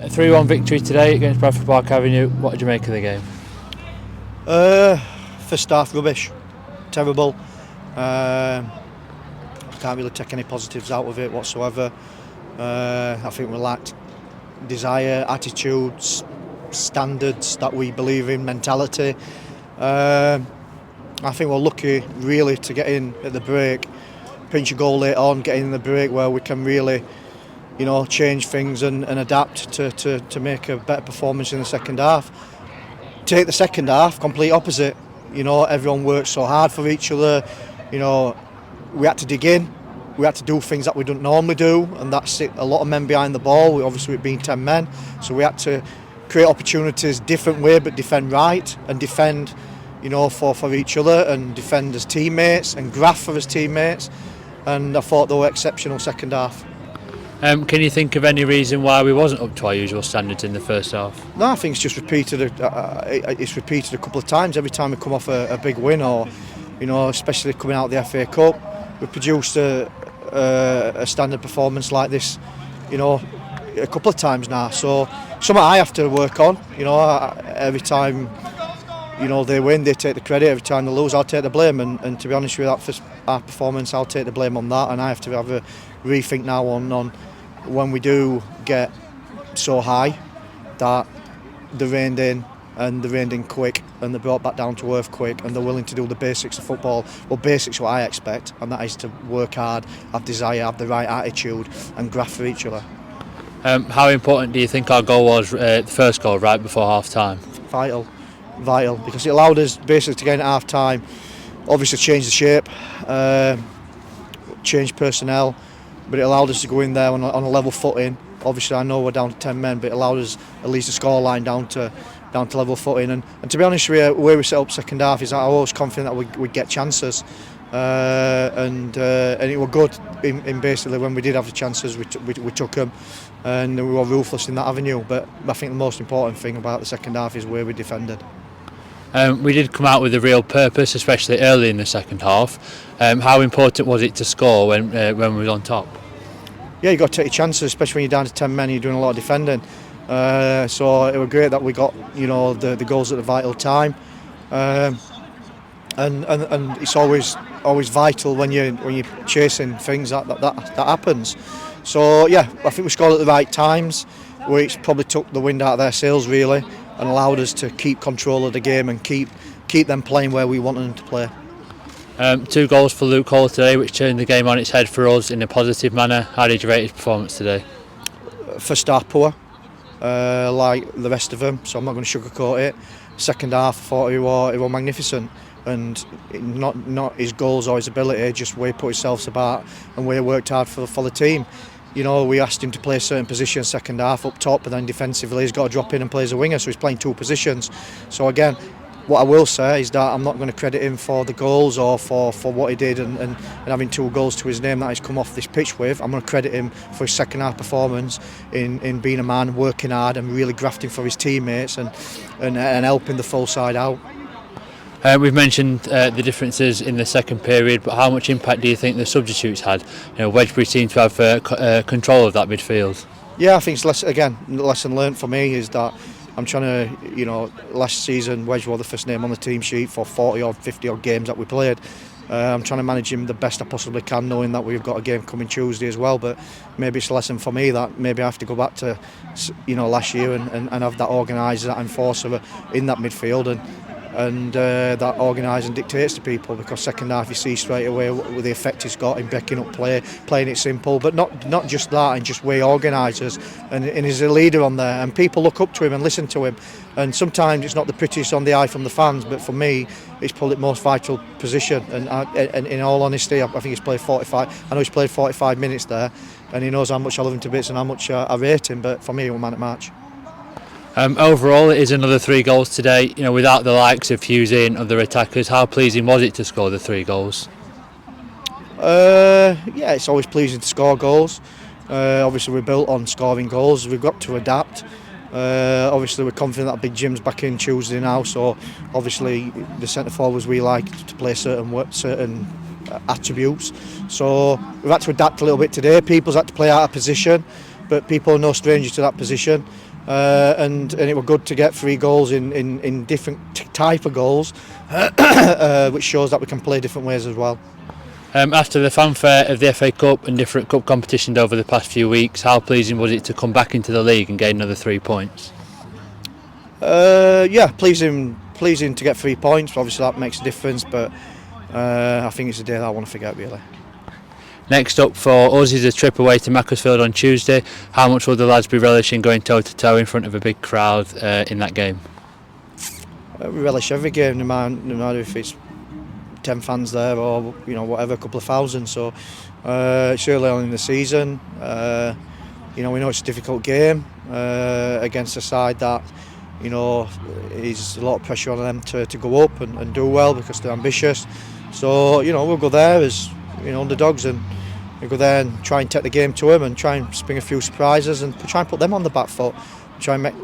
A 3-1 victory today against Bradford Park Avenue. What did you make of the game? First half rubbish, terrible. Can't really take any positives out of it whatsoever. I think we lacked desire, attitudes, standards that we believe in, mentality. I think we're lucky really to get in at the break, pinch a goal late on, get in the break where we can really change things and adapt to make a better performance in the second half. Take the second half, complete opposite. Everyone worked so hard for each other. We had to dig in. We had to do things that we don't normally do, and that's it. A lot of men behind the ball. Obviously, it being 10 men, so we had to create opportunities different way, but defend right and defend, for each other and defend as teammates and graft for as teammates. And I thought they were exceptional second half. Can you think of any reason why we wasn't up to our usual standards in the first half? No, I think it's just repeated. It's repeated a couple of times every time we come off a big win, or especially coming out of the FA Cup. We produced a standard performance like this, a couple of times now. So something I have to work on. Every time they win, they take the credit. Every time they lose, I'll take the blame. And to be honest with you, that first half performance, I'll take the blame on that. And I have to have a rethink now on when we do get so high that they're reined in, and they're reined in quick, and they're brought back down to earth quick, and they're willing to do the basics of football. Well, basics what I expect, and that is to work hard, have desire, have the right attitude, and graft for each other. How important do you think our goal was, the first goal right before half time? Vital, because it allowed us basically to get in at half time, obviously change the shape, change personnel, but it allowed us to go in there on a level footing. Obviously I know we're down to 10 men, but it allowed us at least a score line down to level footing. And to be honest with you, the way we set up second half is I was confident that we'd get chances, and it was good in basically when we did have the chances, we took them, and we were ruthless in that avenue. But I think the most important thing about the second half is where we defended. We did come out with a real purpose, especially early in the second half. How important was it to score when we were on top? Yeah, you got to take your chances, especially when you're down to 10 men and you're doing a lot of defending. So it was great that we got the goals at the vital time, and it's always vital when you're chasing things that happens. So yeah, I think we scored at the right times, which probably took the wind out of their sails really, and allowed us to keep control of the game and keep them playing where we wanted them to play. 2 goals for Luke Hall today, which turned the game on its head for us in a positive manner. How did you rate his performance today? First half poor, like the rest of them, so I'm not going to sugarcoat it. Second half, I thought he was magnificent, and not his goals or his ability, just where he put himself about and where he worked hard for the team. We asked him to play a certain position second half up top, but then defensively he's got to drop in and play as a winger, so he's playing 2 positions. So again, what I will say is that I'm not going to credit him for the goals or for what he did and having 2 goals to his name that he's come off this pitch with. I'm going to credit him for his second half performance in being a man, working hard and really grafting for his teammates and helping the full side out. We've mentioned the differences in the second period, but how much impact do you think the substitutes had? Wedgbury seemed to have control of that midfield. Yeah, I think it's lesson learned for me is that I'm trying to, last season Wedge was the first name on the team sheet for 40 or 50 odd games that we played. I'm trying to manage him the best I possibly can, knowing that we've got a game coming Tuesday as well. But maybe it's a lesson for me that maybe I have to go back to, last year and have that organiser, that enforcer in that midfield and that organises and dictates to people, because second half you see straight away with the effect it's got in breaking up play, playing it simple, but not just that, and just way he organises and he's a leader on there, and people look up to him and listen to him, and sometimes it's not the prettiest on the eye from the fans, but for me it's probably the most vital position, and in all honesty I think he's played 45. I know he's played 45 minutes there, and he knows how much I love him to bits and how much I rate him, but for me he was man at match. Overall, it is another 3 goals today. Without the likes of Hughes and other attackers, how pleasing was it to score the 3 goals? Yeah, it's always pleasing to score goals. Obviously, we're built on scoring goals. We've got to adapt. Obviously, we're confident that Big Jim's back in Tuesday now. So, obviously, the centre forwards we like to play certain attributes. So we've had to adapt a little bit today. People's had to play out of position. but people are no stranger to that position. And it was good to get 3 goals in different type of goals, which shows that we can play different ways as well. After the fanfare of the FA Cup and different cup competitions over the past few weeks, how pleasing was it to come back into the league and gain another 3 points? Yeah, pleasing to get 3 points. Obviously that makes a difference, but I think it's a day that I want to forget really. Next up for us is a trip away to Macclesfield on Tuesday. How much will the lads be relishing going toe to toe in front of a big crowd in that game? We relish every game, no matter if it's 10 fans there or whatever, a couple of thousand. So it's early on in the season. We know it's a difficult game against a side that is a lot of pressure on them to go up and do well because they're ambitious. So we'll go there as underdogs, and we'll go there and try and take the game to them and try and spring a few surprises and try and put them on the back foot, try and make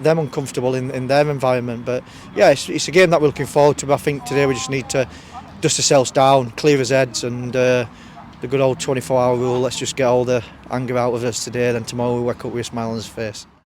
them uncomfortable in their environment. But yeah, it's a game that we're looking forward to. But I think today we just need to dust ourselves down, clear our heads, and the good old 24-hour rule. Let's just get all the anger out of us today. Then tomorrow we wake up with a smile on his face.